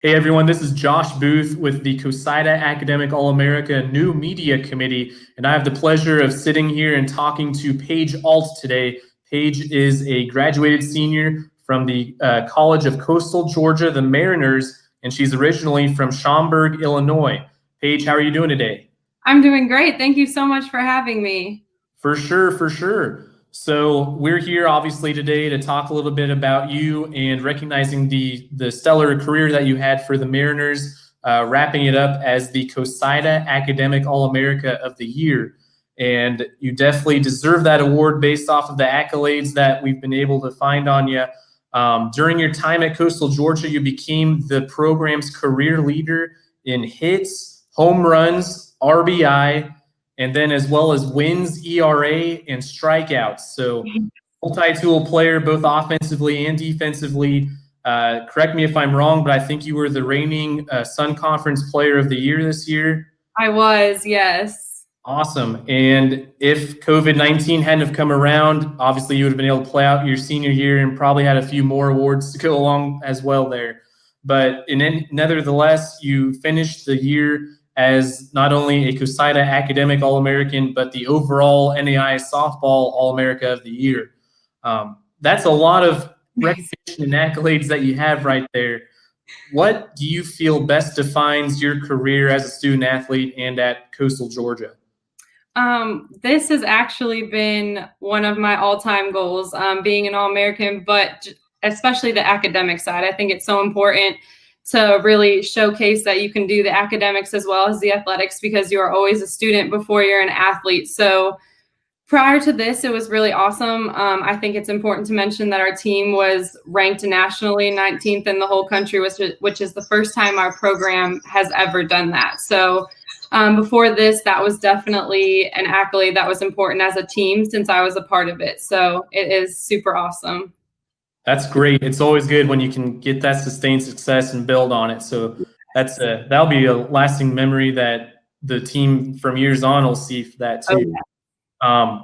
Hey everyone, this is Josh Booth with the CoSIDA Academic All-America New Media Committee, and I have the pleasure of sitting here and talking to Paige Alt today. Paige is a graduated senior from the College of Coastal Georgia, the Mariners, and she's originally from Schaumburg, Illinois. Paige, how are you doing today? I'm doing great. Thank you so much for having me. For sure, for sure. So we're here obviously today to talk a little bit about you and recognizing the stellar career that you had for the Mariners, wrapping it up as the CoSIDA Academic All-America of the Year. And you definitely deserve that award based off of the accolades that we've been able to find on you. During your time at Coastal Georgia, you became the program's career leader in hits, home runs, RBI, and then as well as wins, ERA, and strikeouts. So multi-tool player, both offensively and defensively. Correct me if I'm wrong, but I think you were the reigning Sun Conference Player of the Year this year. I was, yes. Awesome. And if COVID-19 hadn't have come around, obviously you would have been able to play out your senior year and probably had a few more awards to go along as well there. But nevertheless, you finished the year as not only a CoSIDA Academic All-American, but the overall NAIA Softball All-America of the Year. That's a lot of recognition and accolades that you have right there. What do you feel best defines your career as a student athlete and at Coastal Georgia? This has actually been one of my all-time goals, being an All-American, but especially the academic side. I think it's so important to really showcase that you can do the academics as well as the athletics, because you are always a student before you're an athlete. So prior to this, it was really awesome. I think it's important to mention that our team was ranked nationally 19th in the whole country, which is the first time our program has ever done that. So before this, that was definitely an accolade that was important as a team since I was a part of it. So it is super awesome. That's great. It's always good when you can get that sustained success and build on it. So that'll be a lasting memory that the team from years on will see for that too. Oh, yeah.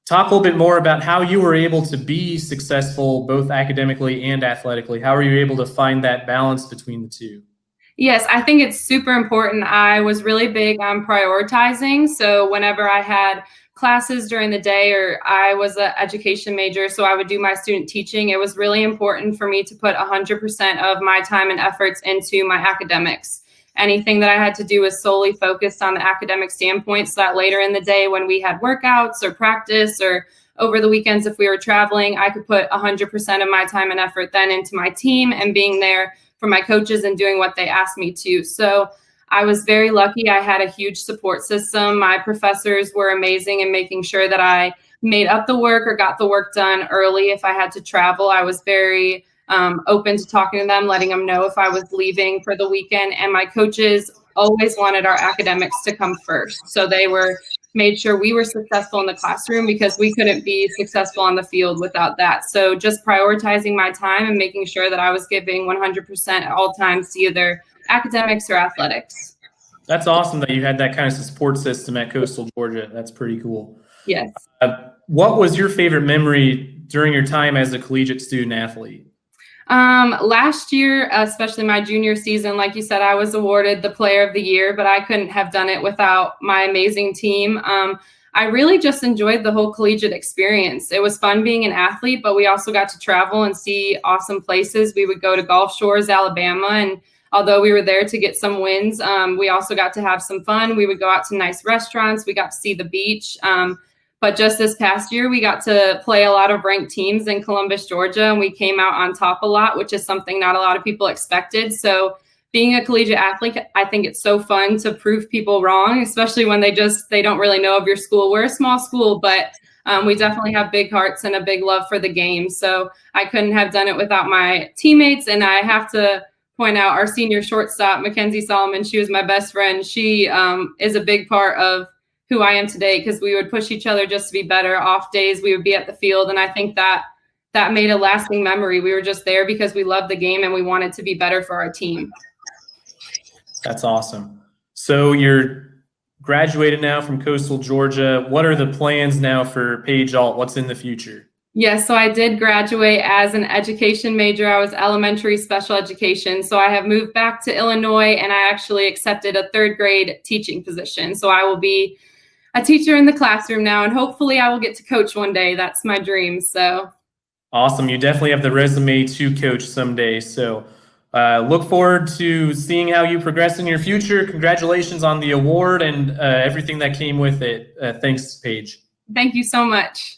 Talk a little bit more about how you were able to be successful both academically and athletically. How were you able to find that balance between the two? Yes, I think it's super important. I was really big on prioritizing. So whenever I had classes during the day, or I was an education major, so I would do my student teaching, it was really important for me to put 100% of my time and efforts into my academics. Anything that I had to do was solely focused on the academic standpoint, so that later in the day when we had workouts or practice or over the weekends if we were traveling, I could put 100% of my time and effort then into my team and being there for my coaches and doing what they asked me to. So I was very lucky. I had a huge support system. My professors were amazing in making sure that I made up the work or got the work done early. If I had to travel, I was very open to talking to them, letting them know if I was leaving for the weekend. And my coaches always wanted our academics to come first. So they made sure we were successful in the classroom, because we couldn't be successful on the field without that. So just prioritizing my time and making sure that I was giving 100% at all times to either academics or athletics. That's awesome that you had that kind of support system at Coastal Georgia. That's pretty cool. Yes. What was your favorite memory during your time as a collegiate student athlete? Last year, especially my junior season, like you said, I was awarded the Player of the Year, but I couldn't have done it without my amazing team. I really just enjoyed the whole collegiate experience. It was fun being an athlete, but we also got to travel and see awesome places. We would go to Gulf Shores, Alabama, and although we were there to get some wins, we also got to have some fun. We would go out to nice restaurants. We got to see the beach. But just this past year, we got to play a lot of ranked teams in Columbus, Georgia, and we came out on top a lot, which is something not a lot of people expected. So being a collegiate athlete, I think it's so fun to prove people wrong, especially when they don't really know of your school. We're a small school, but we definitely have big hearts and a big love for the game. So I couldn't have done it without my teammates. And I have to point out our senior shortstop, Mackenzie Solomon. She was my best friend. She is a big part of who I am today, because we would push each other just to be better. Off days, we would be at the field. And I think that made a lasting memory. We were just there because we loved the game and we wanted to be better for our team. That's awesome. So you're graduated now from Coastal Georgia. What are the plans now for Paige Alt? What's in the future? Yes, so I did graduate as an education major. I was elementary special education. So I have moved back to Illinois, and I actually accepted a 3rd grade teaching position. So I will be a teacher in the classroom now, and hopefully I will get to coach one day. That's my dream. So awesome. You definitely have the resume to coach someday. So look forward to seeing how you progress in your future. Congratulations on the award and everything that came with it. Thanks, Paige. thank you so much.